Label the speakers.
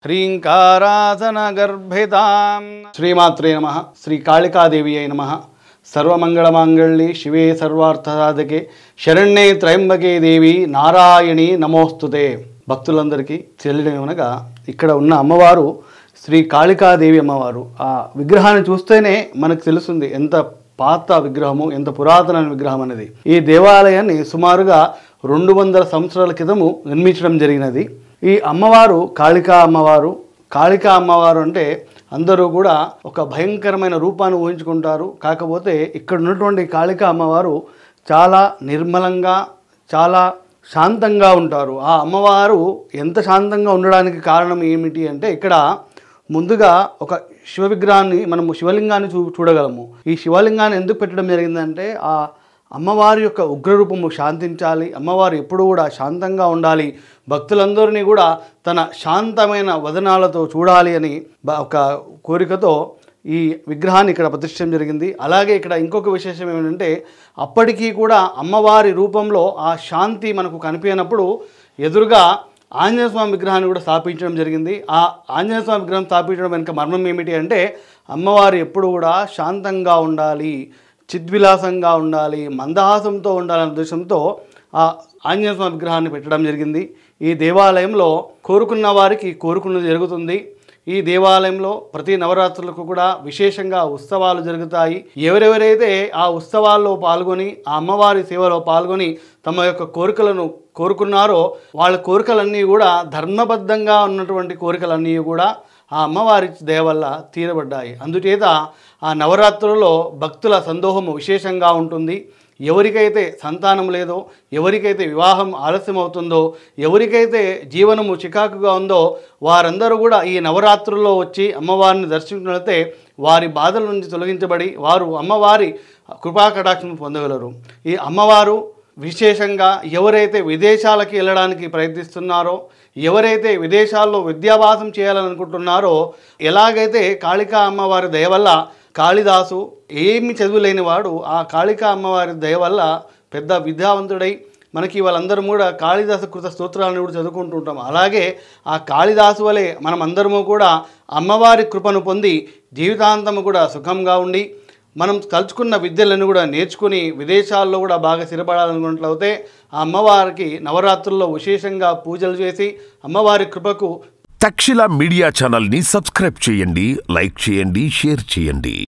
Speaker 1: ह्रीङ्कारासनगर्भितां श्रीमात्रे नमः। श्री कालिकादेव्यै नमः। सर्वमंगलमांगल्ये शिवे सर्वार्थसाधके शरण्ये त्र्यंबके देवी नारायणी नमोस्तुते। భక్తులందరికీ తెలియనివనగా ఇక్కడ ఉన్న అమ్మవారు శ్రీ కాళికాదేవి అమ్మవారు. ఆ విగ్రహాన్ని చూస్తేనే మనకు తెలుస్తుంది ఎంత పాత విగ్రహము, ఎంత పురాతన విగ్రహం అనేది. ఈ దేవాలయాన్ని సుమారుగా 200 సంవత్సరాల క్రితము నిర్మించడం జరిగినది. ఈ అమ్మవారు కాళికా అమ్మవారు. కాళికా అమ్మవారు అంటే అందరూ కూడా ఒక భయంకరమైన రూపాన్ని ఊహించుకుంటారు. కాకపోతే ఇక్కడ ఉన్నటువంటి కాళికా అమ్మవారు చాలా నిర్మలంగా, చాలా శాంతంగా ఉంటారు. ఆ అమ్మవారు ఎంత శాంతంగా ఉండడానికి కారణం ఏమిటి అంటే, ఇక్కడ ముందుగా ఒక శివ విగ్రహాన్ని, మనము శివలింగాన్ని చూడగలము. ఈ శివలింగాన్ని ఎందుకు పెట్టడం జరిగిందంటే, ఆ అమ్మవారి యొక్క ఉగ్రరూపము శాంతించాలి, అమ్మవారు ఎప్పుడు కూడా శాంతంగా ఉండాలి, భక్తులందరినీ కూడా తన శాంతమైన వదనాలతో చూడాలి అని ఒక కోరికతో ఈ విగ్రహాన్ని ఇక్కడ ప్రతిష్ఠించడం జరిగింది. అలాగే ఇక్కడ ఇంకొక విశేషం ఏమిటంటే, అప్పటికీ కూడా అమ్మవారి రూపంలో ఆ శాంతి మనకు కనిపించినప్పుడు ఎదురుగా ఆంజనేయ స్వామి విగ్రహాన్ని కూడా స్థాపించడం జరిగింది. ఆ ఆంజనేయ స్వామి విగ్రహం స్థాపించడం వెనుక మర్మం ఏమిటి అంటే, అమ్మవారు ఎప్పుడు కూడా శాంతంగా ఉండాలి, చిద్విలాసంగా ఉండాలి, మందహాసంతో ఉండాలనే ఉద్దేశంతో ఆ ఆంజనేయ స్వామి విగ్రహాన్ని పెట్టడం జరిగింది. ఈ దేవాలయంలో కోరుకున్న వారికి కోరుకున్నది జరుగుతుంది. ఈ దేవాలయంలో ప్రతి నవరాత్రులకు కూడా విశేషంగా ఉత్సవాలు జరుగుతాయి. ఎవరెవరైతే ఆ ఉత్సవాల్లో పాల్గొని, ఆ అమ్మవారి సేవలో పాల్గొని తమ యొక్క కోరికలను కోరుకున్నారో వాళ్ళ కోరికలన్నీ కూడా ధర్మబద్ధంగా ఉన్నటువంటి కోరికలన్నీ కూడా ఆ అమ్మవారి దయ వల్ల తీరబడ్డాయి. అందుచేత ఆ నవరాత్రులలో భక్తుల సందోహము విశేషంగా ఉంటుంది. ఎవరికైతే సంతానం లేదో, ఎవరికైతే వివాహం ఆలస్యం అవుతుందో, ఎవరికైతే జీవనము చికాకుగా ఉందో వారందరూ కూడా ఈ నవరాత్రుల్లో వచ్చి అమ్మవారిని దర్శించినట్లయితే వారి బాధల నుంచి తొలగించబడి వారు అమ్మవారి కృపాకటాక్షం పొందగలరు. ఈ అమ్మవారు విశేషంగా ఎవరైతే విదేశాలకి వెళ్ళడానికి ప్రయత్నిస్తున్నారో, ఎవరైతే విదేశాల్లో విద్యాభ్యాసం చేయాలని అనుకుంటున్నారో, ఎలాగైతే కాళికా అమ్మవారి దయ వల్ల కాళిదాసు ఏమి చదువులేని వాడు ఆ కాళికా అమ్మవారి దయ వల్ల పెద్ద విద్యావంతుడై మనకి వాళ్ళందరూ కూడా కాళిదాసు కృత స్తోత్రాలను కూడా చదువుకుంటుంటాం. అలాగే ఆ కాళిదాసు వలె మనం అందరము కూడా అమ్మవారి కృపను పొంది జీవితాంతము కూడా సుఖంగా ఉండి మనం తలుచుకున్న విద్యలను కూడా నేర్చుకుని విదేశాల్లో కూడా బాగా స్థిరపడాలనుకున్నట్లయితే ఆ అమ్మవారికి నవరాత్రుల్లో విశేషంగా పూజలు చేసి అమ్మవారి కృపకు
Speaker 2: తక్షశిల మీడియా ఛానల్ని సబ్స్క్రైబ్ చేయండి, లైక్ చేయండి, షేర్ చేయండి.